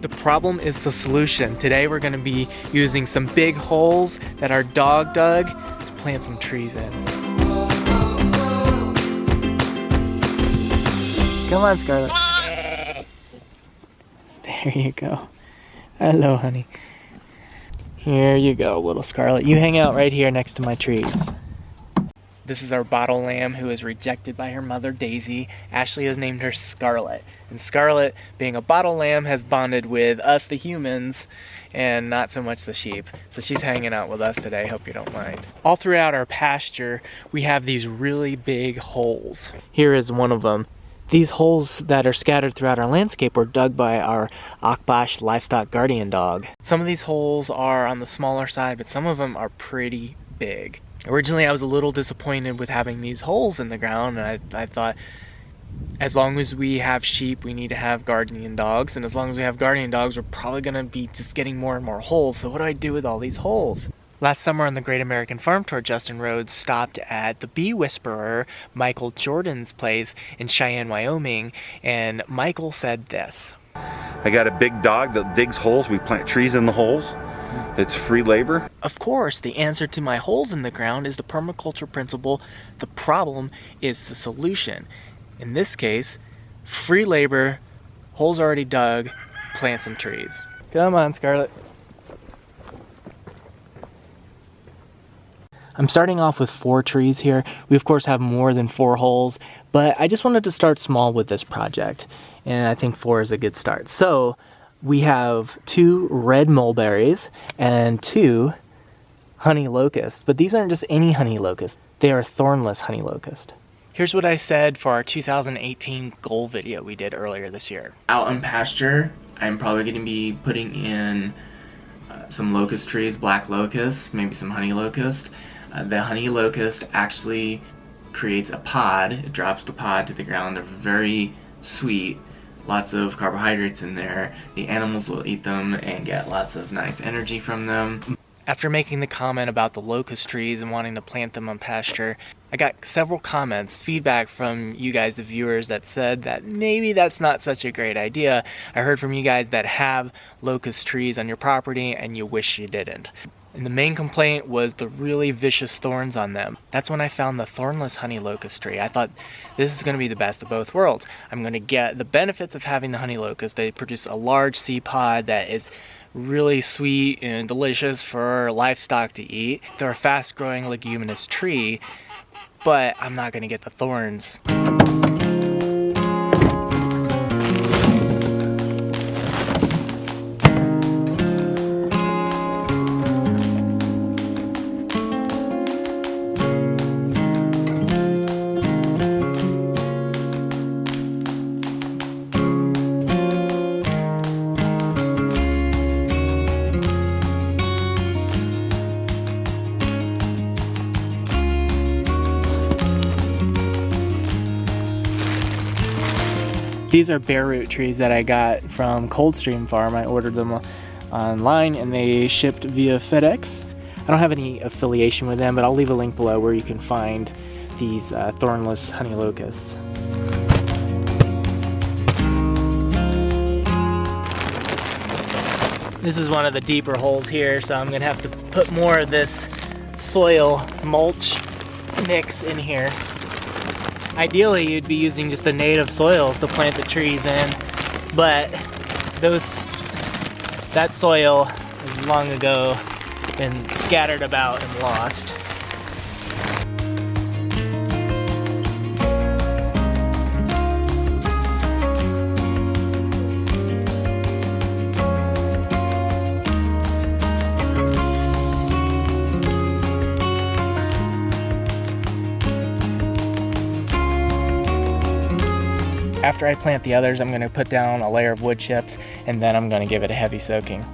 The problem is the solution. Today we're gonna be using some big holes that our dog dug to plant some trees in. Come on, Scarlet. There you go. Hello, honey. Here you go, little Scarlet. You hang out right here next to my trees. This is our bottle lamb who was rejected by her mother, Daisy. Ashley has named her Scarlet. And Scarlet, being a bottle lamb, has bonded with us, the humans, and not so much the sheep. So she's hanging out with us today, hope you don't mind. All throughout our pasture, we have these really big holes. Here is one of them. These holes that are scattered throughout our landscape were dug by our Akbash livestock guardian dog. Some of these holes are on the smaller side, but some of them are pretty big. Originally, I was a little disappointed with having these holes in the ground, and I thought, as long as we have sheep, we need to have guardian dogs, and as long as we have guardian dogs, we're probably going to be just getting more and more holes, so what do I do with all these holes? Last summer on the Great American Farm Tour, Justin Rhodes stopped at the bee whisperer, Michael Jordan's place in Cheyenne, Wyoming, and Michael said this. I got a big dog that digs holes, we plant trees in the holes. It's free labor. Of course, the answer to my holes in the ground is the permaculture principle. The problem is the solution. In this case, free labor, holes already dug, plant some trees. Come on, Scarlet. I'm starting off with 4 trees here. We of course have more than 4 holes, but I just wanted to start small with this project, and I think 4 is a good start. So we have 2 red mulberries and 2 honey locusts, but these aren't just any honey locust. They are thornless honey locust. Here's what I said for our 2018 goal video we did earlier this year. Out on pasture, I'm probably going to be putting in some locust trees, black locust, maybe some honey locust. The honey locust actually creates a pod. It drops the pod to the ground. They're very sweet. Lots of carbohydrates in there. The animals will eat them and get lots of nice energy from them. After making the comment about the locust trees and wanting to plant them on pasture, I got several comments, feedback from you guys, the viewers, that said that maybe that's not such a great idea. I heard from you guys that have locust trees on your property and you wish you didn't. And the main complaint was the really vicious thorns on them. That's when I found the thornless honey locust tree. I thought this is going to be the best of both worlds. I'm going to get the benefits of having the honey locust. They produce a large seed pod that is really sweet and delicious for livestock to eat. They're a fast-growing leguminous tree, but I'm not going to get the thorns. These are bare root trees that I got from Coldstream Farm. I ordered them online and they shipped via FedEx. I don't have any affiliation with them, but I'll leave a link below where you can find these thornless honey locusts. This is one of the deeper holes here, so I'm gonna have to put more of this soil mulch mix in here. Ideally, you'd be using just the native soils to plant the trees in, but that soil has long ago been scattered about and lost. After I plant the others, I'm going to put down a layer of wood chips, and then I'm going to give it a heavy soaking.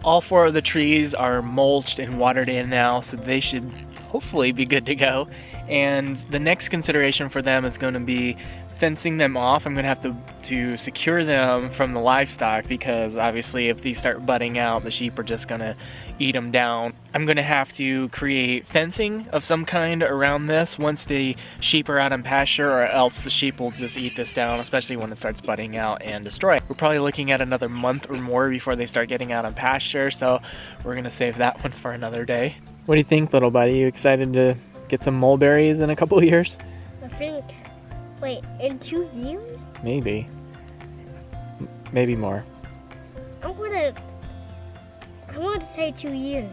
all 4 of the trees are mulched and watered in now, so they should hopefully be good to go. And the next consideration for them is going to be fencing them off. I'm going to have to secure them from the livestock, because obviously if these start budding out, the sheep are just going to eat them down. I'm going to have to create fencing of some kind around this once the sheep are out on pasture, or else the sheep will just eat this down, especially when it starts budding out and destroy it. We're probably looking at another month or more before they start getting out on pasture, so we're going to save that one for another day. What do you think, little buddy? You excited to get some mulberries in a couple years? I think, wait, in 2 years? Maybe. Maybe more. I want to say 2 years.